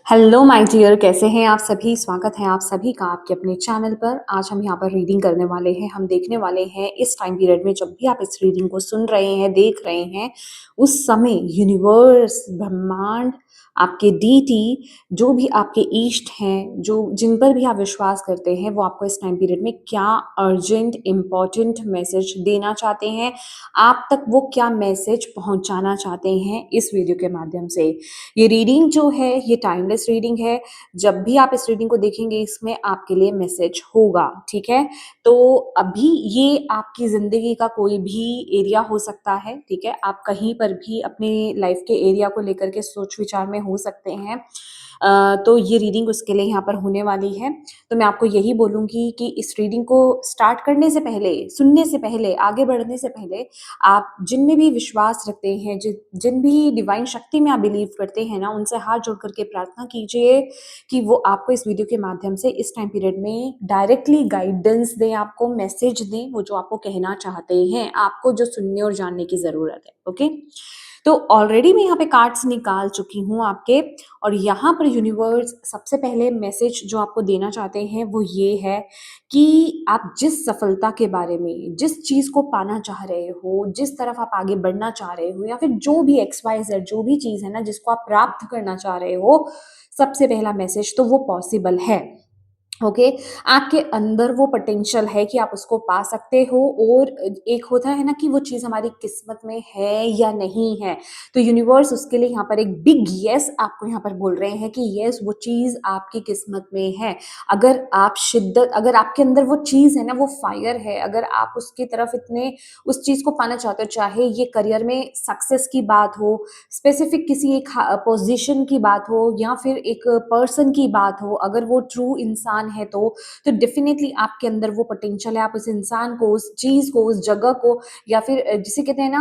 Hello my dear, कैसे हैं आप सभी। स्वागत है आप सभी का आपके अपने चैनल पर। आज हम यहाँ पर रीडिंग करने वाले हैं। हम देखने वाले हैं इस टाइम पीरियड में, जब भी आप इस रीडिंग को सुन रहे हैं, देख रहे हैं, उस समय यूनिवर्स, ब्रह्मांड, आपके डीटी, जो भी आपके इष्ट हैं, जो जिन पर भी आप विश्वास करते हैं, वो आपको इस टाइम पीरियड में क्या अर्जेंट इम्पॉर्टेंट मैसेज देना चाहते हैं, आप तक वो क्या मैसेज पहुंचाना चाहते हैं इस वीडियो के माध्यम से। ये रीडिंग जो है, ये टाइमलेस रीडिंग है। जब भी आप इस रीडिंग को देखेंगे, इसमें आपके लिए मैसेज होगा, ठीक है। तो अभी ये आपकी जिंदगी का कोई भी एरिया हो सकता है, ठीक है। आप कहीं पर भी अपने लाइफ के एरिया को लेकर के सोच विचार में हो सकते हैं। तो ये रीडिंग उसके लिए यहाँ पर होने वाली है। तो मैं आपको यही बोलूँगी कि इस रीडिंग को स्टार्ट करने से पहले, सुनने से पहले, आगे बढ़ने से पहले, आप जिनमें भी विश्वास रखते हैं, जिन भी डिवाइन शक्ति में आप बिलीव करते हैं ना, उनसे हाथ जोड़ करके प्रार्थना कीजिए कि वो आपको इस वीडियो के माध्यम से इस टाइम पीरियड में डायरेक्टली गाइडेंस दें, आपको मैसेज दें, वो जो आपको कहना चाहते हैं, आपको जो सुनने और जानने की ज़रूरत है। ओके, तो ऑलरेडी मैं यहाँ पे कार्ड्स निकाल चुकी हूँ आपके, और यहाँ पर यूनिवर्स सबसे पहले मैसेज जो आपको देना चाहते हैं वो ये है कि आप जिस सफलता के बारे में, जिस चीज़ को पाना चाह रहे हो, जिस तरफ आप आगे बढ़ना चाह रहे हो, या फिर जो भी XYZ जो भी चीज़ है ना जिसको आप प्राप्त करना चाह रहे हो, सबसे पहला मैसेज तो वो पॉसिबल है। ओके, आपके अंदर वो पोटेंशियल है कि आप उसको पा सकते हो। और एक होता है ना कि वो चीज़ हमारी किस्मत में है या नहीं है, तो यूनिवर्स उसके लिए यहाँ पर एक बिग यस आपको यहाँ पर बोल रहे हैं कि यस, वो चीज़ आपकी किस्मत में है। अगर आप शिद्दत, अगर आपके अंदर वो चीज़ है ना, वो फायर है, अगर आप उसकी तरफ इतने उस चीज़ को पाना चाहते हो, चाहे ये करियर में सक्सेस की बात हो, स्पेसिफिक किसी एक पोजीशन की बात हो, या फिर एक पर्सन की बात हो, अगर वो ट्रू इंसान है तो डेफिनेटली आपके अंदर वो पोटेंशियल है। आप उस इंसान को, उस चीज़ को, उस जगह को, या फिर जिसे कहते हैं ना,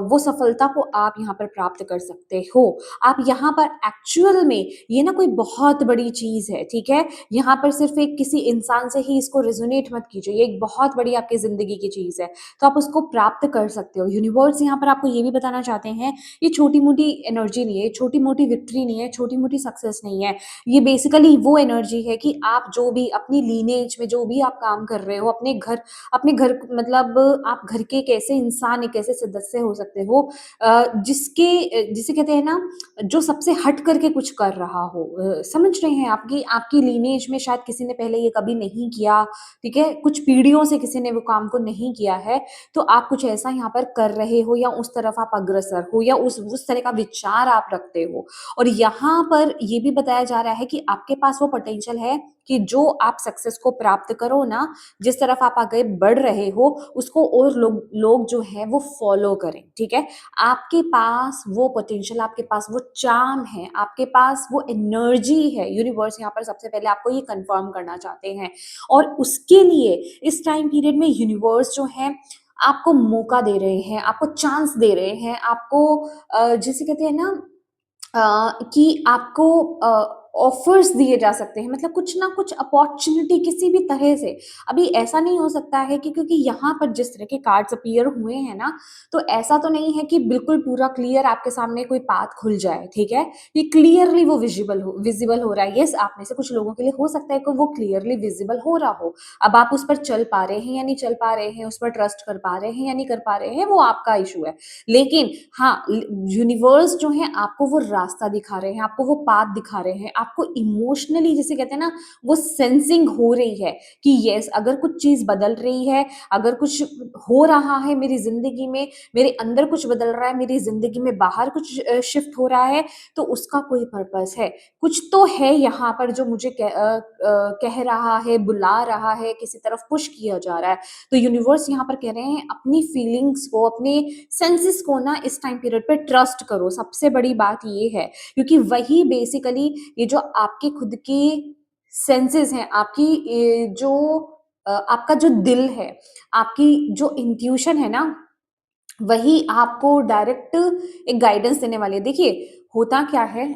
वो सफलता को आप यहाँ पर प्राप्त कर सकते हो। आप यहाँ पर एक्चुअल में, ये ना कोई बहुत बड़ी चीज़ है, ठीक है। यहाँ पर सिर्फ एक किसी इंसान से ही इसको रेजोनेट मत कीजिए, ये एक बहुत बड़ी आपकी ज़िंदगी की चीज़ है, तो आप उसको प्राप्त कर सकते हो। यूनिवर्स यहाँ पर आपको ये भी बताना चाहते हैं, ये छोटी-मोटी एनर्जी नहीं है, छोटी-मोटी विक्ट्री नहीं है, छोटी-मोटी सक्सेस नहीं है। ये बेसिकली वो एनर्जी है कि आप जो भी अपनी लीनेज में जो भी आप काम कर रहे हो, अपने घर मतलब आप घर के एक ऐसे इंसान, एक ऐसे सदस्य हो सकते हो जिसे कहते हैं ना, जो सबसे हट करके कुछ कर रहा हो। समझ रहे हैं, आपकी आपकी लीनेज में शायद किसी ने पहले ये कभी नहीं किया, ठीक है? कुछ पीढ़ियों से किसी ने वो काम को नहीं किया है, तो आप कुछ ऐसा यहाँ पर कर रहे हो, या उस तरफ आप अग्रसर हो, या उस तरह का विचार आप रखते हो। और यहाँ पर ये भी बताया जा रहा है कि आपके पास वो पोटेंशियल है कि जो आप सक्सेस को प्राप्त करो ना, जिस तरफ आप आगे बढ़ रहे हो, उसको और लोग लोग जो है वो फॉलो करें, ठीक है। आपके पास वो पोटेंशियल, आपके पास वो चार्म है, आपके पास वो एनर्जी है। यूनिवर्स यहाँ पर सबसे पहले आपको ये कंफर्म करना चाहते हैं, और उसके लिए इस टाइम पीरियड में यूनिवर्स जो है आपको मौका दे रहे हैं, आपको चांस दे रहे हैं, आपको जिसे कहते हैं ना, कि आपको ऑफर्स दिए जा सकते हैं, मतलब कुछ ना कुछ अपॉर्चुनिटी किसी भी तरह से। अभी ऐसा नहीं हो सकता है कि क्योंकि यहाँ पर जिस तरह के कार्ड्स अपीयर हुए हैं ना, तो ऐसा तो नहीं है कि बिल्कुल पूरा क्लियर आपके सामने कोई पाथ खुल जाए, ठीक है। ये क्लियरली वो विजिबल हो रहा है। यस, आप में से कुछ लोगों के लिए हो सकता है कि वो क्लियरली विजिबल हो रहा हो। अब आप उस पर चल पा रहे हैं या नहीं चल पा रहे हैं, उस पर ट्रस्ट कर पा रहे हैं या नहीं कर पा रहे हैं, वो आपका इशू है। लेकिन हाँ, यूनिवर्स जो है आपको वो रास्ता दिखा रहे हैं, आपको वो पाथ दिखा रहे हैं, आपको इमोशनली, जिसे कहते हैं ना, वो सेंसिंग हो रही है कि यस, अगर कुछ चीज बदल रही है, अगर कुछ हो रहा है मेरी जिंदगी में, मेरे अंदर कुछ बदल रहा है, मेरी जिंदगी में बाहर कुछ शिफ्ट हो रहा है, तो उसका कोई पर्पस है। कुछ तो है यहाँ पर जो मुझे कह रहा है, बुला रहा है, किसी तरफ पुश किया जा रहा है। तो यूनिवर्स यहाँ पर कह रहे हैं, अपनी फीलिंग्स को, अपने सेंसेस को ना इस टाइम पीरियड पे ट्रस्ट करो। सबसे बड़ी बात ये है, क्योंकि वही बेसिकली, ये जो आपके खुद की सेंसेस हैं, आपकी जो आपका जो दिल है, आपकी जो इंट्यूशन है ना, वही आपको डायरेक्ट एक गाइडेंस देने वाली है। देखिए, होता क्या है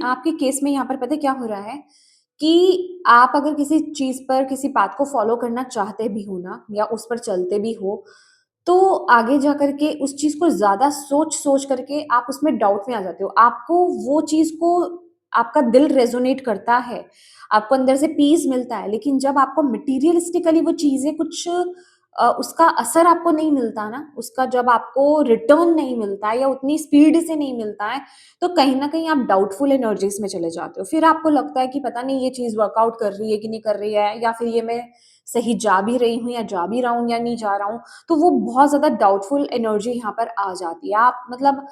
आपके केस में यहाँ पर पता है क्या हो रहा है, कि आप अगर किसी चीज़ पर, किसी बात को फ़ॉलो करना चाहते भी हो ना, या उस पर चलते भी हो, तो आगे जा कर के उस चीज़ को ज़्यादा सोच-सोच करके आप उसमें डाउट में आ जाते हो। आपको वो चीज़ को आपका दिल रेज़ोनेट करता है, आपको अंदर से पीस मिलता है, लेकिन जब आपको मटीरियलिस्टिकली वो चीज़ें कुछ उसका असर आपको नहीं मिलता ना, उसका जब आपको रिटर्न नहीं मिलता है या उतनी स्पीड से नहीं मिलता है, तो कहीं न कहीं आप डाउटफुल एनर्जीज़ में चले जाते हो। फिर आपको लगता है कि पता नहीं ये चीज़ वर्कआउट कर रही है कि नहीं कर रही है, या फिर ये मैं सही जा भी रही हूँ या जा भी रहा हूँ या नहीं जा रहा हूँ। तो वो बहुत ज़्यादा डाउटफुल एनर्जी यहाँ पर आ जाती है। आप मतलब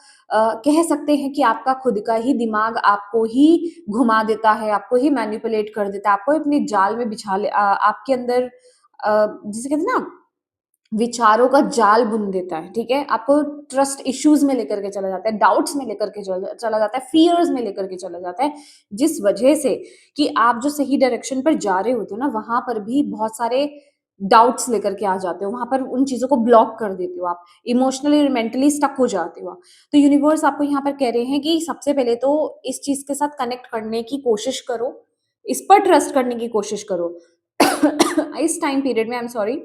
कह सकते हैं कि आपका खुद का ही दिमाग आपको ही घुमा देता है, आपको ही मैनिपुलेट कर देता है, आपको अपने जाल में आपके अंदर जिसे कहते हैं ना, विचारों का जाल बुन देता है, ठीक है? आपको ट्रस्ट इश्यूज़ में लेकर के चला जाता है, डाउट्स में लेकर के चला जाता है, फ़ियर्स में लेकर के चला जाता है, जिस वजह से कि आप जो सही डायरेक्शन पर जा रहे होते हो ना, वहाँ पर भी बहुत सारे डाउट्स लेकर के आ जाते हो, वहाँ पर उन चीज़ों को ब्लॉक कर देते हो आप, इमोशनली और मेंटली स्टक हो जाते हो आप। तो यूनिवर्स आपको यहाँ पर कह रहे हैं कि सबसे पहले तो इस चीज़ के साथ कनेक्ट करने की कोशिश करो, इस पर ट्रस्ट करने की कोशिश करो। इस टाइम पीरियड में आई एम सॉरी,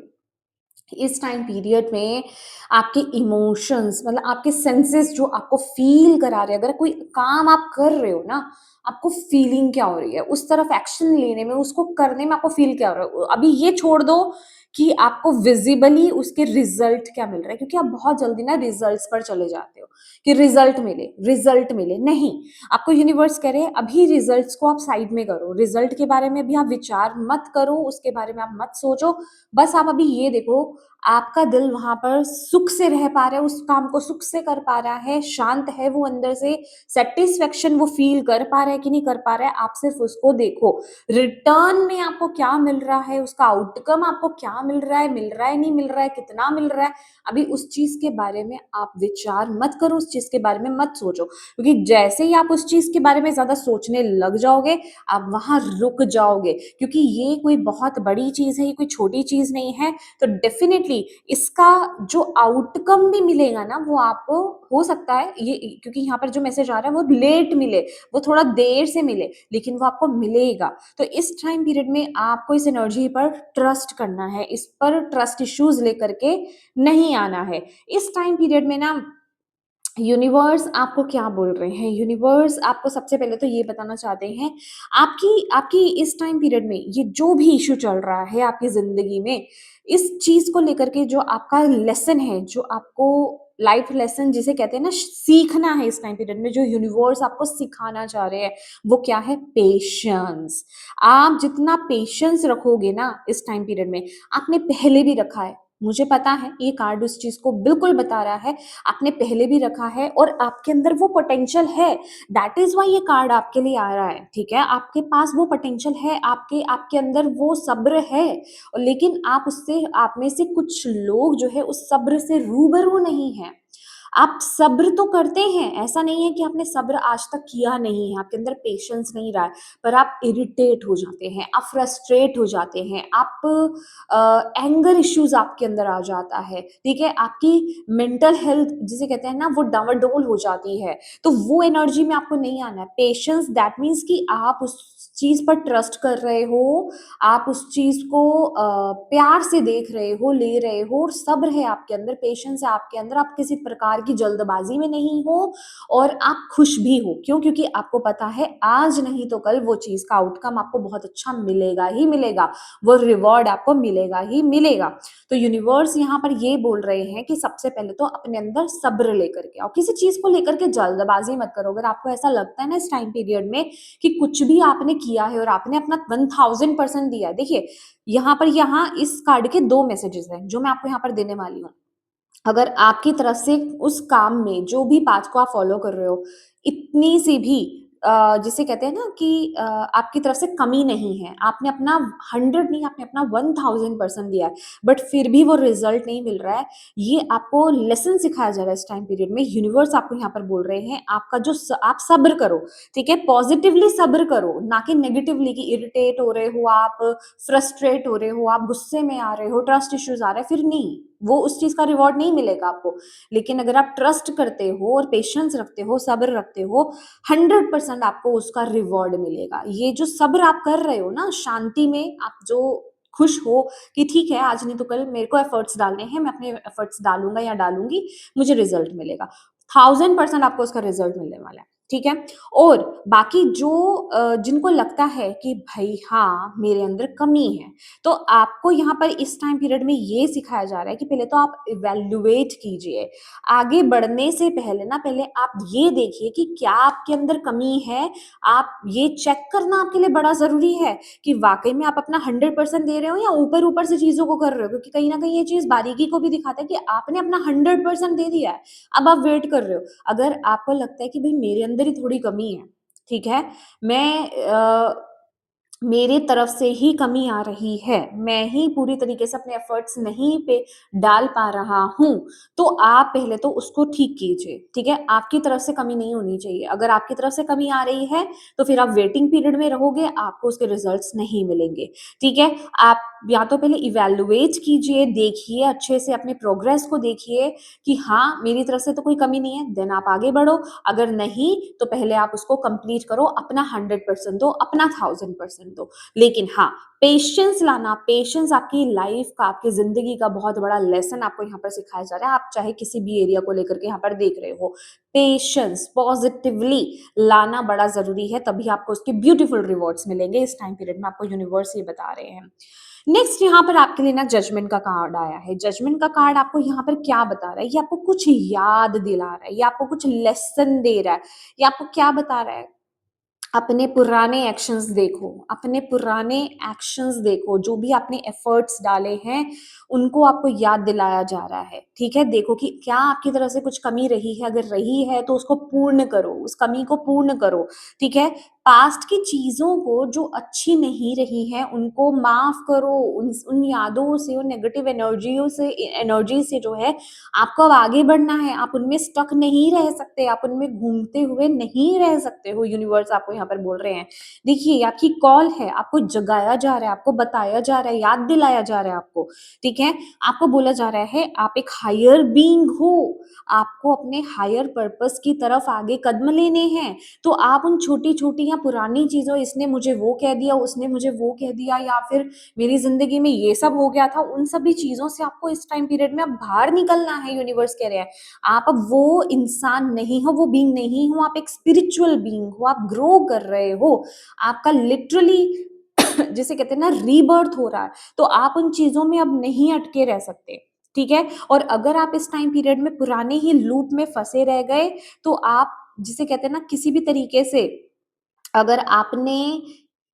इस टाइम पीरियड में आपके इमोशंस मतलब आपके सेंसेस जो आपको फ़ील करा रहे हैं, अगर कोई काम आप कर रहे हो ना, आपको फ़ीलिंग क्या हो रही है? उस तरफ एक्शन लेने में, उसको करने में आपको फ़ील क्या हो रहा है? अभी ये छोड़ दो कि आपको विज़िबली उसके रिज़ल्ट क्या मिल रहा है, क्योंकि आप बहुत जल्दी ना रिज़ल्ट्स पर चले जाते हो कि रिज़ल्ट मिले, नहीं। आपको यूनिवर्स कह रहे हैं अभी रिज़ल्ट्स को आप साइड में करो, रिज़ल्ट के बारे में अभी आप विचार मत करो, उसके बारे में आप मत सोचो, बस आप अभी ये देखो, आपका दिल वहाँ पर सुख से रह पा रहा है, उस काम को सुख से कर पा रहा है, शांत है वो अंदर से, सैटिस्फैक्शन वो फ़ील कर पा रहा है कि नहीं कर पा रहा है, आप सिर्फ़ उसको देखो। रिटर्न में आपको क्या मिल रहा है, उसका आउटकम आपको क्या मिल रहा है, नहीं मिल रहा है, कितना मिल रहा है, अभी उस चीज़ के बारे में आप विचार मत करो, उस चीज़ के बारे में मत सोचो। क्योंकि जैसे ही आप उस चीज़ के बारे में ज़्यादा सोचने लग जाओगे, आप वहाँ रुक जाओगे, क्योंकि ये कोई बहुत बड़ी चीज़ है, ये कोई छोटी चीज़ नहीं है। तो डेफ़िनिटली इसका जो आउटकम भी मिलेगा ना, वो आपको हो सकता है ये, क्योंकि यहाँ पर जो मैसेज आ रहा है वो लेट मिले, वो थोड़ा देर से मिले, लेकिन वो आपको मिलेगा। तो इस टाइम पीरियड में आपको इस एनर्जी पर ट्रस्ट करना है, इस पर ट्रस्ट इश्यूज़ लेकर के नहीं आना है। इस टाइम पीरियड में ना यूनिवर्स आपको क्या बोल रहे हैं? यूनिवर्स आपको सबसे पहले तो ये बताना चाहते हैं, आपकी आपकी इस टाइम पीरियड में ये जो भी इश्यू चल रहा है आपकी ज़िंदगी में, इस चीज़ को लेकर के जो आपका लेसन है, जो आपको लाइफ लेसन जिसे कहते हैं ना, सीखना है इस टाइम पीरियड में, जो यूनिवर्स आपको सिखाना चाह रहे हैं, वो क्या है? पेशेंस। आप जितना पेशेंस रखोगे ना इस टाइम पीरियड में, आपने पहले भी रखा है, मुझे पता है, ये कार्ड उस चीज़ को बिल्कुल बता रहा है, आपने पहले भी रखा है और आपके अंदर वो पोटेंशियल है। दैट इज़ व्हाई ये कार्ड आपके लिए आ रहा है, ठीक है? आपके पास वो पोटेंशियल है, आपके आपके अंदर वो सब्र है, लेकिन आप में से कुछ लोग जो है उस सब्र से रूबरू नहीं हैं। आप सब्र तो करते हैं, ऐसा नहीं है कि आपने सब्र आज तक किया नहीं है, आपके अंदर पेशेंस नहीं रहा है, पर आप इरिटेट हो जाते हैं, आप फ्रस्ट्रेट हो जाते हैं, आप एंगर इश्यूज़ आपके अंदर आ जाता है, ठीक है? आपकी मेंटल हेल्थ जिसे कहते हैं ना, वो डामाडोल हो जाती है, तो वो एनर्जी में आपको नहीं आना है। पेशेंस दैट मीन्स कि आप उस चीज़ पर ट्रस्ट कर रहे हो, आप उस चीज़ को प्यार से देख रहे हो, ले रहे हो, और सब्र है आपके अंदर, पेशेंस है आपके अंदर, आप किसी प्रकार की जल्दबाज़ी में नहीं हो और आप खुश भी हो। क्यों? क्योंकि आपको पता है आज नहीं तो कल वो चीज़ का आउटकम आपको बहुत अच्छा मिलेगा ही मिलेगा, वो रिवॉर्ड आपको मिलेगा ही मिलेगा। तो यूनिवर्स यहाँ पर ये बोल रहे हैं कि सबसे पहले तो अपने अंदर सब्र लेकर के आओ, किसी चीज़ को लेकर के जल्दबाज़ी मत करो। अगर आपको ऐसा लगता है ना इस टाइम पीरियड में कि कुछ भी आपने किया है और आपने अपना 1000% दिया है, देखिए यहाँ इस कार्ड के 2 मैसेजेस हैं, जो मैं आपको यहाँ पर देने वाली हूँ। अगर आपकी तरफ से उस काम में जो भी पाथ को आप फ़ॉलो कर रहे हो, इतनी सी भी जिसे कहते हैं ना कि आपकी तरफ से कमी नहीं है, आपने अपना 100 नहीं, आपने अपना 1000% दिया है, बट फिर भी वो रिज़ल्ट नहीं मिल रहा है, ये आपको लेसन सिखाया जा रहा है इस टाइम पीरियड में। यूनिवर्स आपको यहाँ पर बोल रहे हैं, आपका जो स आप सब्र करो, ठीक है? पॉज़िटिवली सब्र करो, ना कि नेगेटिवली कि इरिटेट हो रहे हो आप, फ्रस्ट्रेट हो रहे हो आप, गुस्से में आ रहे हो, ट्रस्ट इश्यूज़ आ रहे हैं, फिर नहीं, वो उस चीज़ का रिवॉर्ड नहीं मिलेगा आपको। लेकिन अगर आप ट्रस्ट करते हो और पेशेंस रखते हो, सब्र रखते हो, 100% आपको उसका रिवॉर्ड मिलेगा। ये जो सब्र आप कर रहे हो ना, शांति में आप जो खुश हो कि ठीक है, आज नहीं तो कल मेरे को एफर्ट्स डालने हैं, मैं अपने एफर्ट्स डालूँगा या डालूँगी, मुझे रिज़ल्ट मिलेगा। 1000% आपको उसका रिज़ल्ट मिलने वाला है। ठीक है? और बाकी जो जिनको लगता है कि भई हाँ, मेरे अंदर कमी है, तो आपको यहाँ पर इस टाइम पीरियड में ये सिखाया जा रहा है कि पहले तो आप इवैल्यूएट कीजिए। आगे बढ़ने से पहले ना पहले आप ये देखिए कि क्या आपके अंदर कमी है, आप ये चेक करना आपके लिए बड़ा ज़रूरी है कि वाक़ई में आप अपना 100% दे रहे हो या ऊपर-ऊपर से चीज़ों को कर रहे हो, क्योंकि कहीं न कहीं ये चीज़ बारीकी को भी दिखाता है कि आपने अपना 100% दे दिया है, अब आप वेट कर रहे हो। अगर आपको लगता है कि भई मेरे अंदर ही थोड़ी कमी है, ठीक है? मैं मेरी तरफ से ही कमी आ रही है, मैं ही पूरी तरीके से अपने एफर्ट्स नहीं पे डाल पा रहा हूँ, तो आप पहले तो उसको ठीक कीजिए, ठीक है? आपकी तरफ से कमी नहीं होनी चाहिए। अगर आपकी तरफ से कमी आ रही है, तो फिर आप वेटिंग पीरियड में रहोगे, आपको उसके रिजल्ट्स नहीं मिलेंगे, ठीक है? आप या तो पहले इवैल्यूएट कीजिए, देखिए अच्छे से अपने प्रोग्रेस को देखिए कि हाँ, मेरी तरफ से तो कोई कमी नहीं है, देन आप आगे बढ़ो। अगर नहीं, तो पहले आप उसको कंप्लीट करो, अपना 100% दो, अपना 1000% दो। लेकिन हाँ, पेशेंस लाना, पेशेंस आपकी लाइफ का, आपकी ज़िंदगी का बहुत बड़ा लेसन आपको यहाँ पर सिखाया जा रहा है। आप चाहे किसी भी एरिया को लेकर के यहाँ पर देख रहे हो। पेशेंस, पॉज़िटिवली लाना बड़ा ज़रूरी है, तभी आपको उसके ब्यूटीफुल रिवॉर्ड्स मिलेंगे। इस टाइम पीरियड में आपको यूनिवर्स ये बता रहे हैं। नेक्स्ट यहाँ पर आपके लिए ना जजमेंट का कार्ड आया है। जजमेंट का कार्ड आपको यहाँ पर क्या बता रहा है? ये आपको कुछ याद दिला रहा है, ये आपको कुछ लेसन दे रहा है, ये आपको क्या बता रहा है? अपने पुराने एक्शंस देखो, अपने पुराने एक्शंस देखो, जो भी आपने एफर्ट्स डाले हैं, उनको आपको याद दिलाया जा रहा है, ठीक है? देखो कि क्या आपकी तरफ से कुछ कमी रही है, अगर रही है तो उसको पूर्ण करो, उस कमी को पूर्ण करो, ठीक है? पास्ट की चीज़ों को जो अच्छी नहीं रही हैं, उनको माफ़ करो, उन यादों से, उन नेगेटिव एनर्जी से जो है, आपको अब आगे बढ़ना है, आप उनमें स्टक नहीं रह सकते, आप उनमें घूमते हुए नहीं रह सकते हो, यूनिवर्स आपको यहाँ पर बोल रहे हैं। देखिए, ये आपकी कॉल है, आपको जगाया जा रहा है, आपको बताया जा रहा है, याद दिलाया जा रहा है आपको, ठीक है? आपको बोला जा रहा है, आप एक हायर बीइंग हो, आपको अपने हायर पर्पस की तरफ आगे कदम लेने हैं, तो आप उन छोटी-छोटी या पुरानी चीज़ों, इसने मुझे वो कह दिया, उसने मुझे वो कह दिया या फिर मेरी ज़िंदगी में ये सब हो गया था, उन सभी चीज़ों से आपको इस टाइम पीरियड में अब बाहर निकलना है, यूनिवर्स कह रहे हैं। आप अब वो इंसान नहीं हो, वो बीइंग नहीं हो, आप एक स्पिरिचुअल बीइंग हो, आप ग्रो कर रहे हो। आपका लिटरली जिसे कहते हैं ना रीबर्थ हो रहा है, तो आप उन चीज़ों में अब नहीं अटके रह सकते, ठीक है? और अगर आप इस टाइम पीरियड में पुराने ही लूप में फँसे रह गए, तो आप जिसे कहते हैं ना किसी भी तरीके से अगर आपने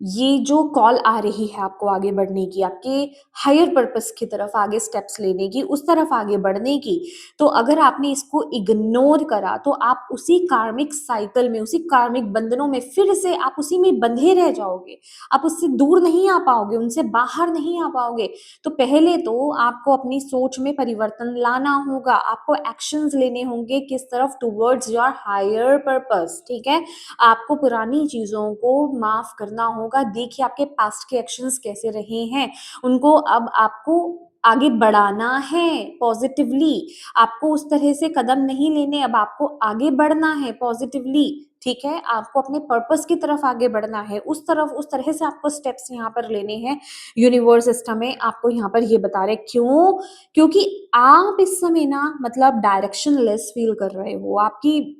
ये जो कॉल आ रही है आपको आगे बढ़ने की, आपके हायर पर्पस की तरफ आगे स्टेप्स लेने की, उस तरफ आगे बढ़ने की, तो अगर आपने इसको इग्नोर करा, तो आप उसी कार्मिक साइकिल में, उसी कार्मिक बंधनों में फिर से आप उसी में बंधे रह जाओगे। आप उससे दूर नहीं आ पाओगे, उनसे बाहर नहीं आ पाओगे। तो पहले तो आपको अपनी सोच में परिवर्तन लाना होगा, आपको एक्शंस लेने होंगे किस तरफ टुवर्ड्स योर हायर पर्पस, ठीक है? आपको पुरानी चीज़ों को माफ़ करना होगा। देखिए आपके पास्ट के एक्शंस कैसे रहे हैं, उनको अब आपको आगे बढ़ाना है पॉज़िटिवली। आपको उस तरह से कदम नहीं लेने, अब आपको आगे बढ़ना है पॉज़िटिवली, ठीक है? आपको अपने पर्पस की तरफ आगे बढ़ना है, उस तरह से आपको स्टेप्स यहाँ पर लेने हैं। यूनिवर्स इस समय आपको यहाँ पर ये बता रहे हैं, क्यों? क्योंकि आप इस समय ना मतलब डायरेक्शनलेस फ़ील कर रहे हो। आपकी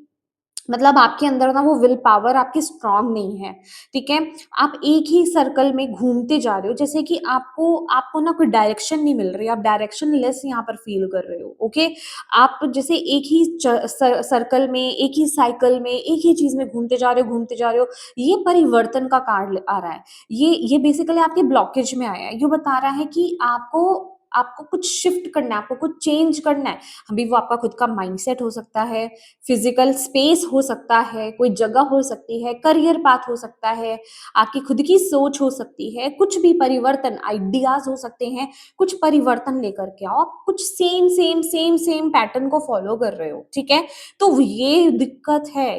मतलब आपके अंदर ना वो विल पावर आपकी स्ट्रॉन्ग नहीं है, ठीक है? आप एक ही सर्कल में घूमते जा रहे हो, जैसे कि आपको आपको ना कोई डायरेक्शन नहीं मिल रही है, आप डायरेक्शनलेस यहाँ पर फ़ील कर रहे हो, ओके? आप जैसे एक ही सर्कल में, एक ही साइकिल में, एक ही चीज़ में घूमते जा रहे हो, ये परिवर्तन का कार्ड आ रहा है। ये बेसिकली आपके ब्लॉकेज में आया है, ये बता रहा है कि आपको आपको कुछ शिफ्ट करना है, आपको कुछ चेंज करना है। अभी वो आपका खुद का माइंडसेट हो सकता है, फिजिकल स्पेस हो सकता है, कोई जगह हो सकती है, करियर पाथ हो सकता है, आपकी खुद की सोच हो सकती है, कुछ भी परिवर्तन आइडियाज़ हो सकते हैं, कुछ परिवर्तन लेकर के आओ। आप कुछ सेम पैटर्न को फ़ॉलो कर रहे हो, ठीक है? तो ये दिक्कत है,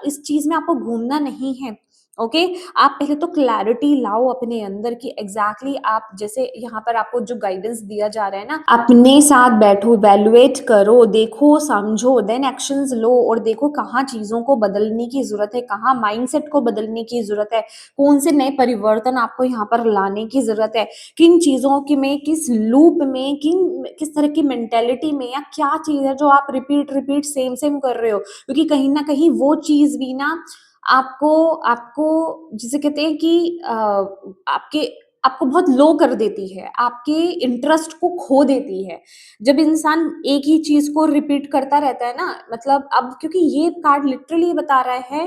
इस चीज़ में आपको घूमना नहीं है। ओके। आप पहले तो क्लैरिटी लाओ अपने अंदर कि एग्जैक्टली आप जैसे यहाँ पर आपको जो गाइडेंस दिया जा रहा है ना, अपने साथ बैठो, वैल्यूएट करो, देखो, समझो, देन एक्शंस लो और देखो कहाँ चीज़ों को बदलने की ज़रूरत है, कहाँ माइंडसेट को बदलने की ज़रूरत है, कौन से नए परिवर्तन आपको यहाँ पर लाने की ज़रूरत है, किन चीज़ों की में, किस लूप में, किस तरह की मेंटेलिटी में, या क्या चीज़ है जो आप रिपीट रिपीट सेम सेम कर रहे हो, क्योंकि कहीं ना कहीं वो चीज़ भी ना आपको आपको जिसे कहते हैं कि आपके आपको बहुत लो कर देती है, आपके इंटरेस्ट को खो देती है। जब इंसान एक ही चीज़ को रिपीट करता रहता है ना, मतलब अब क्योंकि ये कार्ड लिटरली बता रहा है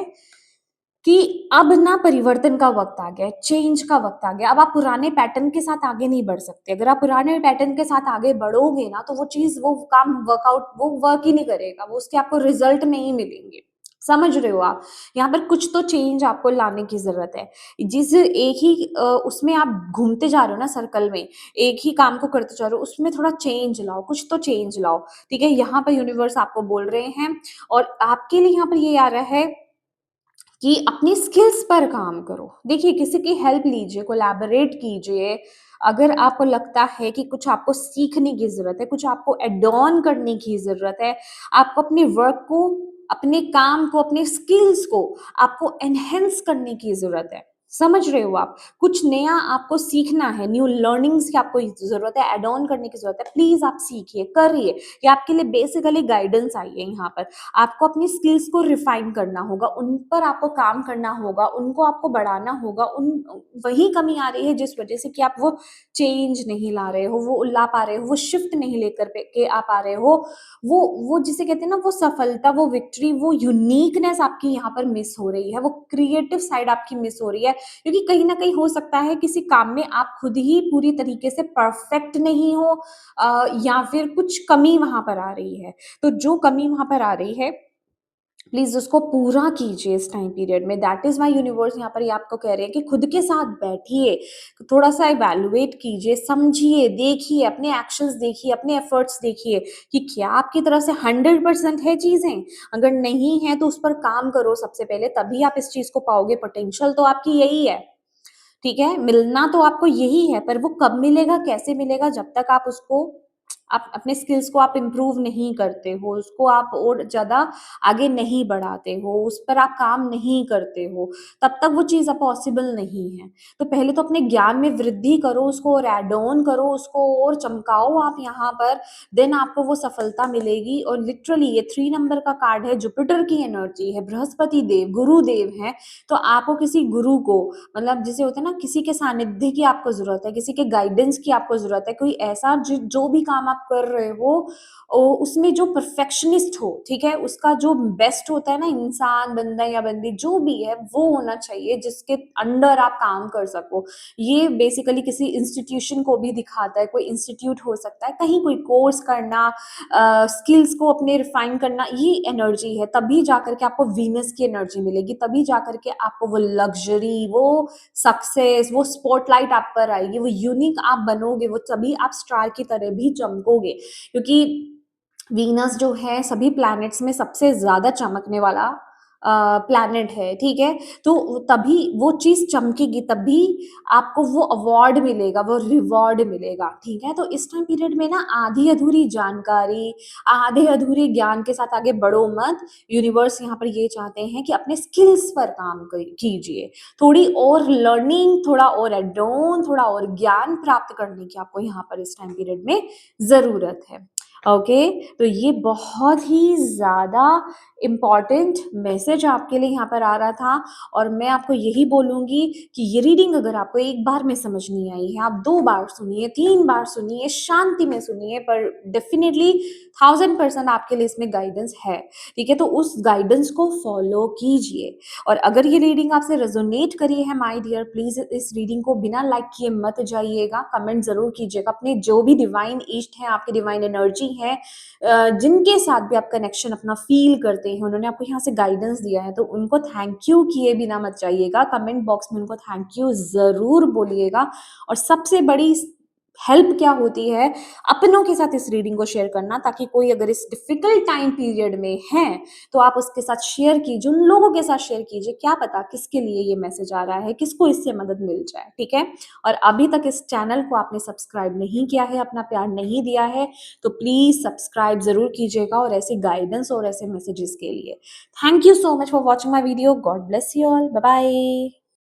कि अब ना परिवर्तन का वक़्त आ गया है, चेंज का वक़्त आ गया है। अब आप पुराने पैटर्न के साथ आगे नहीं बढ़ सकते। अगर आप पुराने पैटर्न के साथ आगे बढ़ोगे ना, तो वो चीज़, वो काम वर्कआउट, वो वर्क ही नहीं करेगा, वो उसके आपको रिज़ल्ट नहीं मिलेंगे। समझ रहे हो आप? यहाँ पर कुछ तो चेंज आपको लाने की ज़रूरत है। जिस एक ही उसमें आप घूमते जा रहे हो ना सर्कल में, एक ही काम को करते जा रहे हो, उसमें थोड़ा चेंज लाओ, कुछ तो चेंज लाओ, ठीक है? यहाँ पर यूनिवर्स आपको बोल रहे हैं और आपके लिए यहाँ पर ये आ रहा है कि अपनी स्किल्स पर काम करो। देखिए, किसी की हेल्प लीजिए, कोलैबोरेट कीजिए। अगर आपको लगता है कि कुछ आपको सीखने की ज़रूरत है, कुछ आपको ऐड ऑन करने की ज़रूरत है, आपको अपने वर्क को, अपने काम को, अपने स्किल्स को आपको एनहांस करने की ज़रूरत है। समझ रहे हो आप? कुछ नया आपको सीखना है, न्यू लर्निंग्स की आपको ज़रूरत है, ऐड ऑन करने की ज़रूरत है। प्लीज़ आप सीखिए, करिए। ये आपके लिए बेसिकली गाइडेंस आई है यहाँ पर। आपको अपनी स्किल्स को रिफाइन करना होगा, उन पर आपको काम करना होगा, उनको आपको बढ़ाना होगा। उन वही कमी आ रही है जिस वजह से कि आप वो चेंज नहीं ला रहे हो, वो ला पा रहे हो, वो शिफ्ट नहीं लेकर के आ पा रहे हो। वो जिसे कहते हैं ना, वो सफलता, वो विक्ट्री, वो यूनिकनेस आपकी यहाँ पर मिस हो रही है, वो क्रिएटिव साइड आपकी मिस हो रही है, क्योंकि कहीं ना कहीं हो सकता है किसी काम में आप खुद ही पूरी तरीके से परफेक्ट नहीं हो, या फिर कुछ कमी वहां पर आ रही है। तो जो कमी वहाँ पर आ रही है, प्लीज़ उसको पूरा कीजिए इस टाइम पीरियड में। दैट इज़ व्हाई यूनिवर्स यहाँ पर ये आपको कह रहे हैं कि खुद के साथ बैठिए, थोड़ा-सा इवैल्यूएट कीजिए, समझिए, देखिए, अपने एक्शंस देखिए, अपने एफर्ट्स देखिए कि क्या आपकी तरफ से 100% है चीज़ें? अगर नहीं है, तो उस पर काम करो सबसे पहले, तभी आप इस चीज़ को पाओगे। पोटेंशियल तो आपकी यही है, ठीक है? मिलना तो आपको यही है, पर वो कब मिलेगा, कैसे मिलेगा, जब तक आप उसको, आप अपने स्किल्स को आप इम्प्रूव नहीं करते हो, उसको आप और ज़्यादा आगे नहीं बढ़ाते हो, उस पर आप काम नहीं करते हो, तब तक वो चीज़ अब पॉसिबल नहीं है। तो पहले तो अपने ज्ञान में वृद्धि करो, उसको और ऐड ऑन करो, उसको और चमकाओ आप यहाँ पर, देन आपको वो सफलता मिलेगी। और लिटरली ये 3 नंबर का कार्ड है, जुपिटर की एनर्जी है, बृहस्पति देव, गुरुदेव हैं, तो आपको किसी गुरु को, मतलब जिसे होता है ना, किसी के सानिध्य की आपको ज़रूरत है, किसी के गाइडेंस की आपको ज़रूरत है, कोई ऐसा जो भी काम आप कर रहे हो, उसमें जो परफेक्शनिस्ट हो, ठीक है? उसका जो बेस्ट होता है ना, इंसान, बंदा या बंदी जो भी है, वो होना चाहिए जिसके अंडर आप काम कर सको। ये बेसिकली किसी इंस्टीट्यूशन को भी दिखाता है, कोई इंस्टीट्यूट हो सकता है, कहीं कोई कोर्स करना, स्किल्स को अपने रिफाइन करना, ये एनर्जी है। तभी जाकर के आपको वीनस की एनर्जी मिलेगी, तभी जाकर के आपको वो लग्ज़री, वो सक्सेस, वो स्पॉटलाइट आप पर आएगी, वो यूनिक आप बनोगे, वो तभी आप स्टार की तरह भी चमकोगे। क्योंकि वीनस जो है सभी प्लैनेट्स में सबसे ज़्यादा चमकने वाला प्लैनेट है, ठीक है? तो तभी वो चीज़ चमकेगी, तभी आपको वो अवार्ड मिलेगा, वो रिवॉर्ड मिलेगा, ठीक है? तो इस टाइम पीरियड में ना आधी-अधूरी जानकारी, आधे-अधूरे ज्ञान के साथ आगे बढ़ो मत। यूनिवर्स यहाँ पर ये चाहते हैं कि अपने स्किल्स पर काम कीजिए। थोड़ी और लर्निंग, थोड़ा और एड ऑन, थोड़ा और ज्ञान प्राप्त करने की आपको यहाँ पर इस टाइम पीरियड में ज़रूरत है। ओके, तो ये बहुत ही ज़्यादा इम्पोर्टेंट मैसेज आपके लिए यहाँ पर आ रहा था और मैं आपको यही बोलूँगी कि ये रीडिंग अगर आपको एक बार में समझ नहीं आई है, आप 2 बार सुनिए, 3 बार सुनिए, शांति में सुनिए, पर डेफ़िनिटली 1000% आपके लिए इसमें गाइडेंस है, ठीक है? तो उस गाइडेंस को फ़ॉलो कीजिए। और अगर ये रीडिंग आपसे रेज़ोनेट करी है माय डियर, प्लीज़ इस रीडिंग को बिना लाइक किए मत जाइएगा, कमेंट ज़रूर कीजिएगा। अपने जो भी डिवाइन ईस्ट हैं, आपकी डिवाइन एनर्जी है, जिनके साथ भी आप कनेक्शन अपना फ़ील करते हैं, उन्होंने आपको यहाँ से गाइडेंस दिया है, तो उनको थैंक यू किए बिना मत जाइएगा। कमेंट बॉक्स में उनको थैंक यू ज़रूर बोलिएगा। और सबसे बड़ी हेल्प क्या होती है, अपनों के साथ इस रीडिंग को शेयर करना, ताकि कोई अगर इस डिफिकल्ट टाइम पीरियड में है तो आप उसके साथ शेयर कीजिए, उन लोगों के साथ शेयर कीजिए, क्या पता किसके लिए ये मैसेज आ रहा है, किसको इससे मदद मिल जाए, ठीक है? और अभी तक इस चैनल को आपने सब्सक्राइब नहीं किया है, अपना प्यार नहीं दिया है, तो प्लीज सब्सक्राइब जरूर कीजिएगा, और ऐसे गाइडेंस और ऐसे मैसेजेस के लिए। Thank you so much for watching my video. God bless you all. Bye bye.